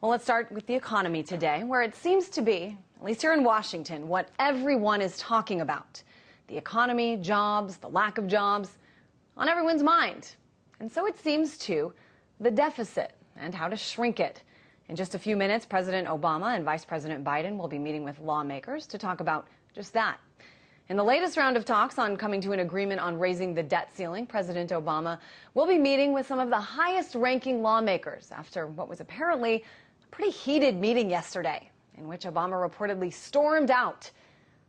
Well, let's start with the economy today, where it seems to be, at least here in Washington, what everyone is talking about. The economy, jobs, the lack of jobs, on everyone's mind. And so it seems too, the deficit and how to shrink it. In just a few minutes, President Obama and Vice President Biden will be meeting with lawmakers to talk about just that. In the latest round of talks on coming to an agreement on raising the debt ceiling, President Obama will be meeting with some of the highest-ranking lawmakers after what was apparently a pretty heated meeting yesterday, in which Obama reportedly stormed out.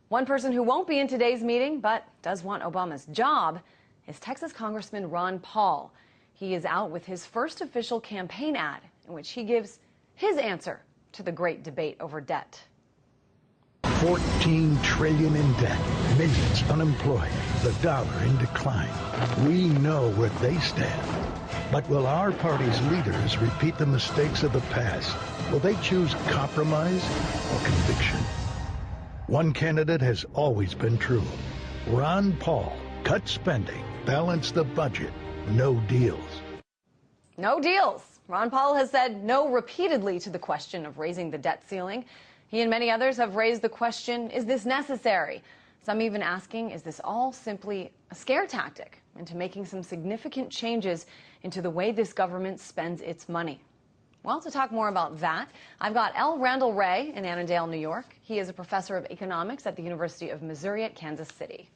One person who won't be in today's meeting, but does want Obama's job, is Texas Congressman Ron Paul. He is out with his first official campaign ad, in which he gives his answer to the great debate over debt. $14 trillion in debt, millions unemployed, the dollar in decline. We know where they stand. But will our party's leaders repeat the mistakes of the past? Will they choose compromise or conviction? One candidate has always been true. Ron Paul. Cut spending, balance the budget, no deals. No deals. Ron Paul has said no repeatedly to the question of raising the debt ceiling. He and many others have raised the question, is this necessary? Some even asking, is this all simply a scare tactic into making some significant changes into the way this government spends its money? Well, to talk more about that, I've got L. Randall Wray in Annandale, New York. He is a professor of economics at the University of Missouri at Kansas City.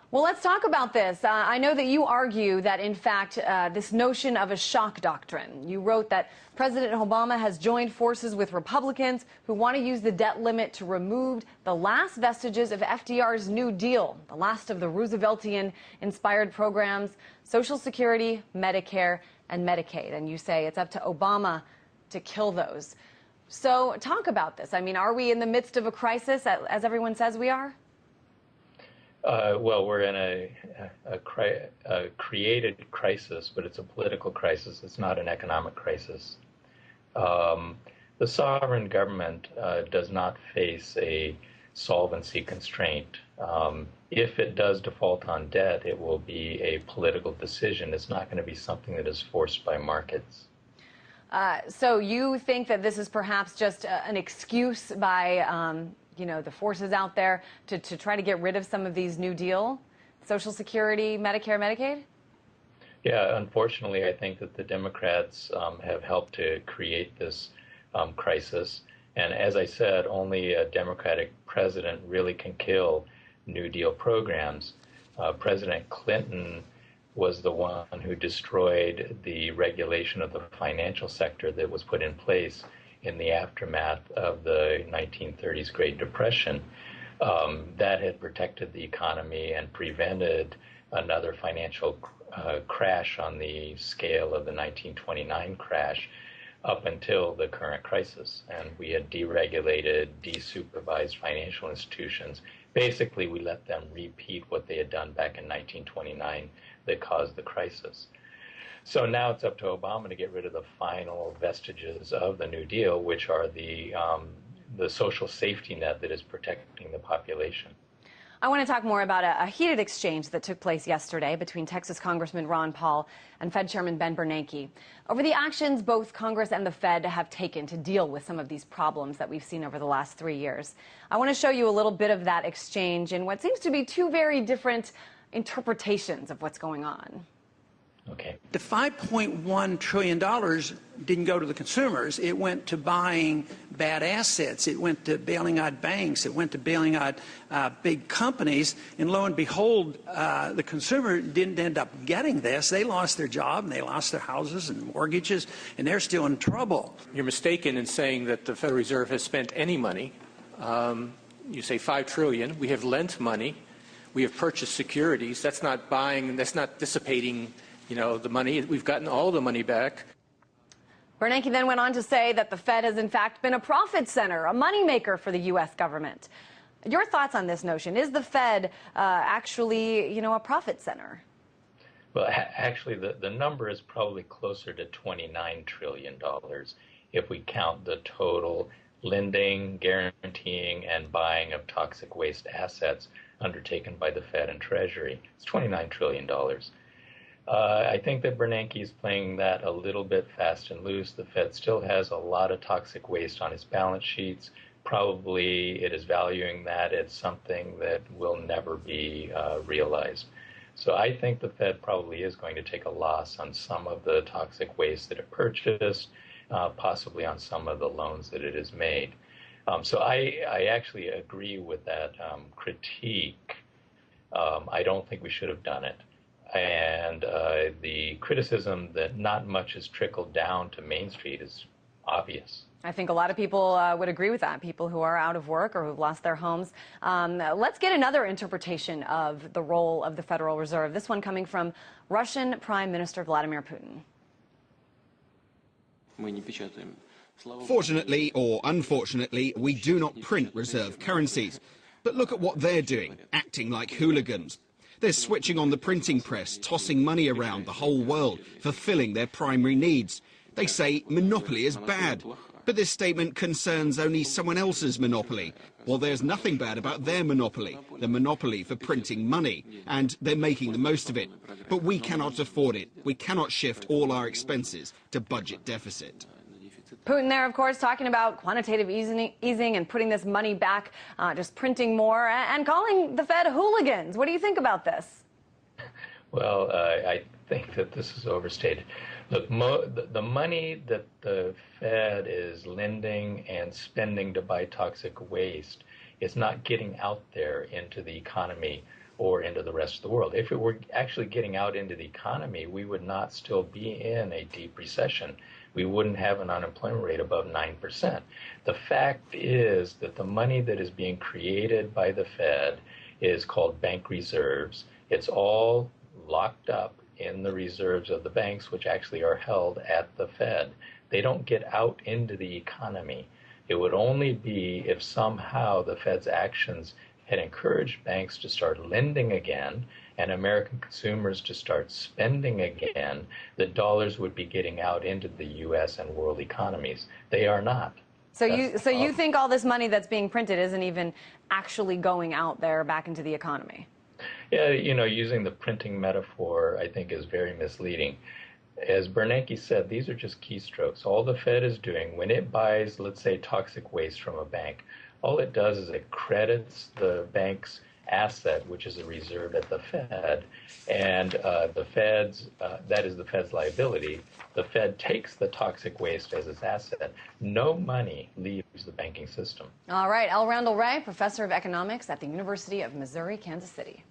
Well, let's talk about this. I know that you argue that, in fact, this notion of a shock doctrine. You wrote that President Obama has joined forces with Republicans who want to use the debt limit to remove the last vestiges of FDR's New Deal, the last of the Rooseveltian-inspired programs, Social Security, Medicare, and Medicaid. And you say it's up to Obama to kill those. So talk about this. I mean, are we in the midst of a crisis, as everyone says we are? Well, we're in a created crisis, but it's a political crisis. It's not an economic crisis. The sovereign government does not face a solvency constraint. If it does default on debt, it will be a political decision. It's not going to be something that is forced by markets. So you think that this is perhaps just an excuse by the forces out there to try to get rid of some of these New Deal, Social Security, Medicare, Medicaid? Yeah, unfortunately, I think that the Democrats have helped to create this crisis. And as I said, only a Democratic president really can kill New Deal programs. President Clinton was the one who destroyed the regulation of the financial sector that was put in place in the aftermath of the 1930s Great Depression. That had protected the economy and prevented another financial crash on the scale of the 1929 crash up until the current crisis. And we had deregulated, desupervised financial institutions. Basically, we let them repeat what they had done back in 1929 that caused the crisis. So now it's up to Obama to get rid of the final vestiges of the New Deal, which are the social safety net that is protecting the population. I want to talk more about a heated exchange that took place yesterday between Texas Congressman Ron Paul and Fed Chairman Ben Bernanke over the actions both Congress and the Fed have taken to deal with some of these problems that we've seen over the last 3 years. I want to show you a little bit of that exchange in what seems to be two very different interpretations of what's going on. Okay. The $5.1 trillion didn't go to the consumers. It went to buying bad assets. It went to bailing out banks. It went to bailing out big companies. And lo and behold, the consumer didn't end up getting this. They lost their job, and they lost their houses and mortgages, and they're still in trouble. You're mistaken in saying that the Federal Reserve has spent any money. You say $5 trillion. We have lent money. We have purchased securities. That's not buying. That's not dissipating the money. We've gotten all the money back. Bernanke then went on to say that the Fed has in fact been a profit center, a moneymaker for the U.S. government. Your thoughts on this notion? Is the Fed actually, a profit center? Well, actually, the number is probably closer to $29 trillion if we count the total lending, guaranteeing, and buying of toxic waste assets undertaken by the Fed and Treasury. It's $29 trillion. I think that Bernanke is playing that a little bit fast and loose. The Fed still has a lot of toxic waste on its balance sheets. Probably it is valuing that at something that will never be realized. So I think the Fed probably is going to take a loss on some of the toxic waste that it purchased, possibly on some of the loans that it has made. So I actually agree with that critique. I don't think we should have done it. And the criticism that not much has trickled down to Main Street is obvious. I think a lot of people would agree with that, people who are out of work or who've lost their homes. Let's get another interpretation of the role of the Federal Reserve, this one coming from Russian Prime Minister Vladimir Putin. Fortunately or unfortunately, we do not print reserve currencies. But look at what they're doing, acting like hooligans. They're switching on the printing press, tossing money around the whole world, fulfilling their primary needs. They say monopoly is bad. But this statement concerns only someone else's monopoly. Well, there's nothing bad about their monopoly, the monopoly for printing money, and they're making the most of it. But we cannot afford it. We cannot shift all our expenses to budget deficit. Putin there, of course, talking about quantitative easing and putting this money back, just printing more, and calling the Fed hooligans. What do you think about this? Well, I think that this is overstated. Look, the money that the Fed is lending and spending to buy toxic waste is not getting out there into the economy or into the rest of the world. If it were actually getting out into the economy, we would not still be in a deep recession. We wouldn't have an unemployment rate above 9%. The fact is that the money that is being created by the Fed is called bank reserves. It's all locked up in the reserves of the banks, which actually are held at the Fed. They don't get out into the economy. It would only be if somehow the Fed's actions had encouraged banks to start lending again and American consumers to start spending again, that dollars would be getting out into the U.S. and world economies. They are not. So you think all this money that's being printed isn't even actually going out there back into the economy? Yeah, you know, using the printing metaphor, I think, is very misleading. As Bernanke said, these are just keystrokes. All the Fed is doing when it buys, let's say, toxic waste from a bank, all it does is it credits the bank's asset, which is a reserve at the Fed, and the Fed's, that is the Fed's liability. The Fed takes the toxic waste as its asset. No money leaves the banking system. All right, L. Randall Wray, professor of economics at the University of Missouri, Kansas City.